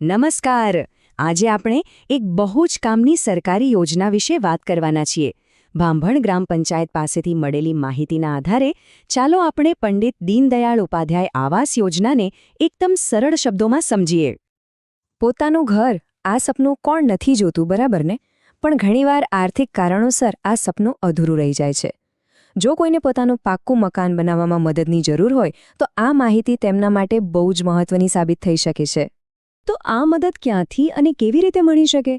નમસ્કાર. આજે આપણે એક બહુ જ કામની સરકારી યોજના વિશે વાત કરવાના છીએ. ભાંભણ ગ્રામ પંચાયત પાસેથી મળેલી માહિતીના આધારે ચાલો આપણે પંડિત દીનદયાળ ઉપાધ્યાય આવાસ યોજનાને એકદમ સરળ શબ્દોમાં સમજીએ. પોતાનું ઘર આ સપનું કોણ નથી જોતું, બરાબર ને? પણ ઘણીવાર આર્થિક કારણોસર આ સપનું અધૂરું રહી જાય છે. જો કોઈને પોતાનું પાક્કું મકાન બનાવવામાં મદદની જરૂર હોય તો આ માહિતી તેમના માટે બહુ જ મહત્વની સાબિત થઈ શકે છે. તો આ મદદ ક્યાંથી અને કેવી રીતે મળી શકે?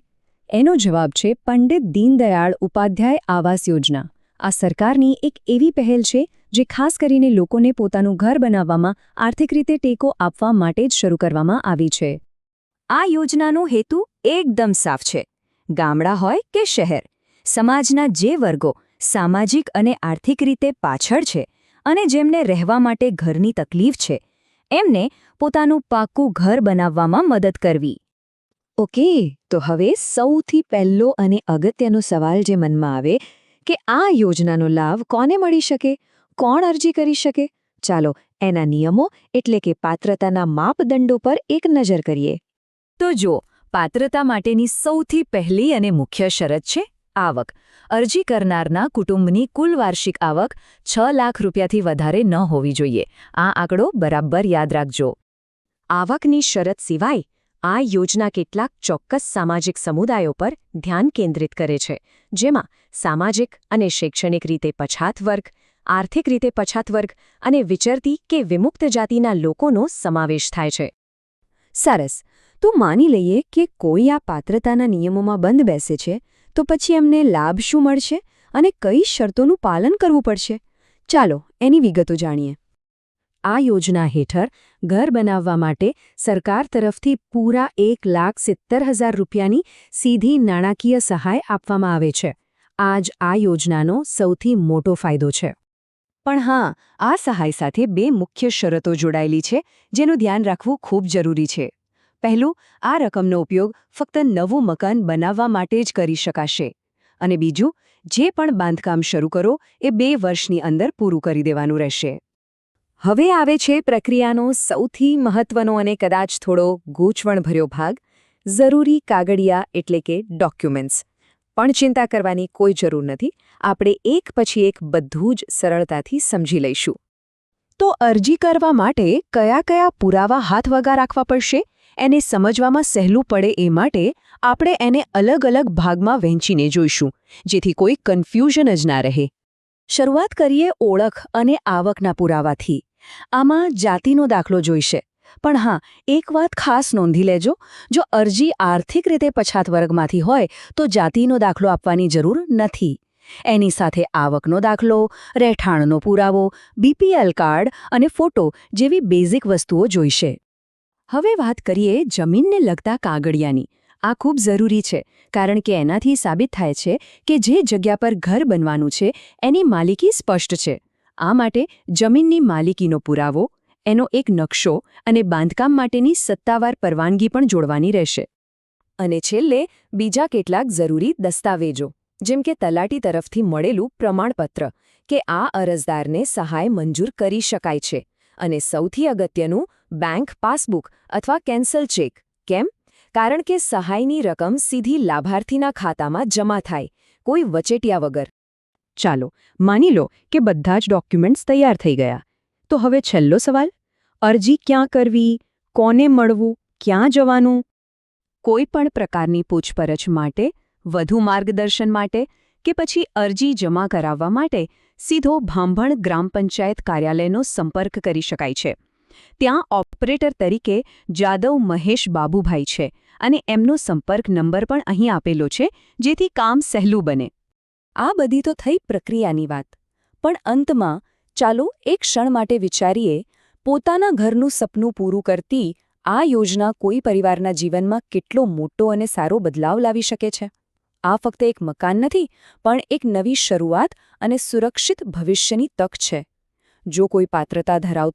એનો જવાબ છે પંડિત દીનદયાળ ઉપાધ્યાય આવાસ યોજના. આ સરકારની એક એવી પહેલ છે જે ખાસ કરીને લોકોને પોતાનું ઘર બનાવવામાં આર્થિક રીતે ટેકો આપવા માટે જ શરૂ કરવામાં આવી છે. આ યોજનાનો હેતુ એકદમ સાફ છે. ગામડા હોય કે શહેર, સમાજના જે વર્ગો સામાજિક અને આર્થિક રીતે પાછળ છે અને જેમને રહેવા માટે ઘરની તકલીફ છે, એમને પોતાનું પાક્કું ઘર બનાવવામાં મદદ કરવી. ઓકે, તો હવે સૌથી પહેલો અને અગત્યનો સવાલ જે મનમાં આવે કે આ યોજનાનો લાભ કોને મળી શકે, કોણ અરજી કરી શકે? ચાલો એના નિયમો એટલે કે પાત્રતાના માપદંડો પર એક નજર કરીએ. તો જો પાત્રતા માટેની સૌથી પહેલી અને મુખ્ય શરત છે આવક. અરજી કરનારના કુટુંબની કુલ વાર્ષિક આવક 6 લાખ રૂપિયાથી વધારે ન હોવી જોઈએ. આ આંકડો બરાબર યાદ રાખજો. આવકની શરત સિવાય આ યોજના કેટલાક ચોક્કસ સામાજિક સમુદાયો પર ધ્યાન કેન્દ્રિત કરે છે, જેમાં સામાજિક અને શૈક્ષણિક રીતે પછાત વર્ગ, આર્થિક રીતે પછાત વર્ગ અને વિચરતી કે વિમુક્ત જાતિના લોકોનો સમાવેશ થાય છે. સરસ. તો માની લઈએ કે કોઈ આ પાત્રતાના નિયમોમાં બંધ બેસે છે, તો પછી એમને લાભ શું મળશે અને કઈ શરતોનું પાલન કરવું પડશે? ચાલો એની વિગતો જાણીએ. આ યોજના હેઠળ ઘર બનાવવા માટે સરકાર તરફથી પૂરા 1,70,000 રૂપિયાની સીધી નાણાકીય સહાય આપવામાં આવે છે. આ જ આ યોજનાનો સૌથી મોટો ફાયદો છે. પણ હા, આ સહાય સાથે 2 મુખ્ય શરતો જોડાયેલી છે, જેનું ધ્યાન રાખવું ખૂબ જરૂરી છે. પહેલું, આ રકમનો ઉપયોગ ફક્ત નવું મકાન બનાવવા માટે જ કરી શકાશે. અને બીજું, જે પણ બાંધકામ શરૂ કરો એ 2 વર્ષની અંદર પૂરું કરી દેવાનું રહેશે. હવે આવે છે પ્રક્રિયાનો સૌથી મહત્વનો અને કદાચ થોડો ગૂંચવણભર્યો ભાગ, જરૂરી કાગળિયા એટલે કે ડોક્યુમેન્ટ્સ. પણ ચિંતા કરવાની કોઈ જરૂર નથી. આપણે એક પછી એક બધું જ સરળતાથી સમજી લઈશું. તો અરજી કરવા માટે કયા કયા પુરાવા હાથવગા રાખવા પડશે? એને સમજવામાં સહેલું પડે એ માટે આપણે એને અલગ અલગ ભાગમાં વહેંચીને જોઈશું, જેથી કોઈ કન્ફ્યુઝન જ ના રહે. શરૂઆત કરીએ ઓળખ અને આવકના પુરાવાથી. આમાં જાતિનો દાખલો જોઈશે. પણ હા, એક વાત ખાસ નોંધી લેજો, જો અરજી આર્થિક રીતે પછાત વર્ગમાંથી હોય તો જાતિનો દાખલો આપવાની જરૂર નથી. એની સાથે આવકનો દાખલો, રહેઠાણનો પુરાવો, બીપીએલ કાર્ડ અને ફોટો જેવી બેઝિક વસ્તુઓ જોઈશે. હવે વાત કરીએ જમીનને લગતા કાગળિયાની. આ ખૂબ જરૂરી છે, કારણ કે એનાથી સાબિત થાય છે કે જે જગ્યા પર ઘર બનવાનું છે એની માલિકી સ્પષ્ટ છે. આ માટે જમીનની માલિકીનો પુરાવો, એનો એક નકશો અને બાંધકામ માટેની સત્તાવાર પરવાનગી પણ જોડવાની રહેશે. અને છેલ્લે બીજા કેટલાક જરૂરી દસ્તાવેજો, જેમ કે તલાટી તરફથી મળેલું પ્રમાણપત્ર કે આ અરજદારને સહાય મંજૂર કરી શકાય છે. અને સૌથી અગત્યનું, બેંક પાસબુક અથવા કેન્સલ ચેક. કેમ? કારણ કે સહાયની રકમ સીધી લાભાર્થીના ખાતામાં જમા થાય, કોઈ વચેટિયા વગર. ચાલો માની લો કે બધા જ ડોક્યુમેન્ટ્સ તૈયાર થઈ ગયા. તો હવે છેલ્લો સવાલ, અરજી ક્યાં કરવી, કોને મળવું, ક્યાં જવાનું? કોઈ પણ પ્રકારની પૂછપરછ માટે, વધુ માર્ગદર્શન માટે કે પછી અરજી જમા કરાવવા માટે સીધો ભાંભણ ગ્રામ પંચાયત કાર્યાલયનો સંપર્ક કરી શકાય છે. ત્યાં ઓપરેટર તરીકે જાદવ મહેશ બાબુભાઈ છે અને એમનો સંપર્ક નંબર પણ અહીં આપેલો છે, જેથી કામ સહેલું બને. આ બધી તો થઈ પ્રક્રિયાની વાત. પણ અંતમાં ચાલો એક ક્ષણ માટે વિચારીએ, પોતાના ઘરનું સપનું પૂરું કરતી આ યોજના કોઈ પરિવારના જીવનમાં કેટલો મોટો અને સારો બદલાવ લાવી શકે છે. આ ફક્ત એક મકાન નથી, પણ એક નવી શરૂઆત અને સુરક્ષિત ભવિષ્યની તક છે. જો કોઈ પાત્રતા ધરાવતું